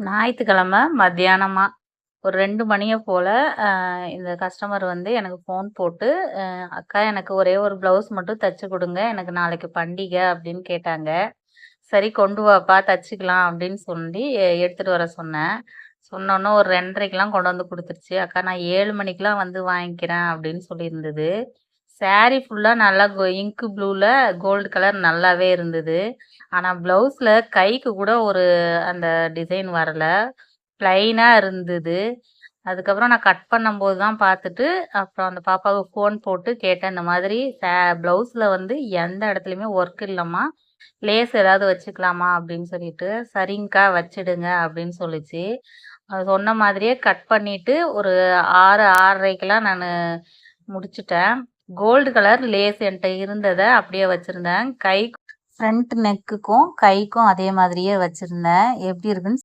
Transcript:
ஞாயித்துக்கிழமை மத்தியானமா ஒரு 2 மணிய போல இந்த கஸ்டமர் வந்து எனக்கு ஃபோன் போட்டு, "அக்கா எனக்கு ஒரே ஒரு ப்ளவுஸ் மட்டும் தச்சு குடுங்க. எனக்கு நாளைக்கு பண்டிகை" அப்படின்னு கேட்டாங்க. சரி கொண்டு வாப்பா தச்சுக்கலாம் அப்படின்னு சொல்லி எடுத்துட்டு வர சொன்னேன். சொன்னோனே ஒரு 2:30க்கெல்லாம் கொண்டு வந்து குடுத்துருச்சு. "அக்கா நான் 7 மணிக்கெல்லாம் வந்து வாங்கிக்கிறேன்" அப்படின்னு சொல்லியிருந்தது. சாரி ஃபுல்லா நல்லா இங்க் ப்ளூல கோல்டு கலர் நல்லாவே இருந்தது. ஆனா ப்ளவுஸ்ல கைக்கு கூட ஒரு அந்த டிசைன் வரல. பிளைனா இருந்தது. அதுக்கப்புறம் நான் கட் பண்ணும்போது தான் பார்த்துட்டு, அப்புறம் அந்த பாப்பாவுக்கு ஃபோன் போட்டு கேட்டேன். இந்த மாதிரி ப்ளவுஸ்ல வந்து எந்த இடத்துலயுமே ஒர்க் இல்லம்மா. லேஸ் ஏதாவது வச்சுக்கலாமா? அப்படின்னு சொல்லிட்டு, "சரிங்க்கா வச்சுடுங்க" அப்படின்னு சொல்லுச்சு. அது சொன்ன மாதிரியே கட் பண்ணிட்டு ஒரு 6, 6:30க்கெல்லாம் நானு முடிச்சுட்டேன். கோல்டு கலர் லேஸ் என்ட்ட இருந்தத அப்படியே வச்சிருந்தேன். ஃப்ரண்ட் நெக்குக்கும், கைக்கும் அதே மாதிரியே வச்சிருந்தேன். எப்படி இருக்குன்னு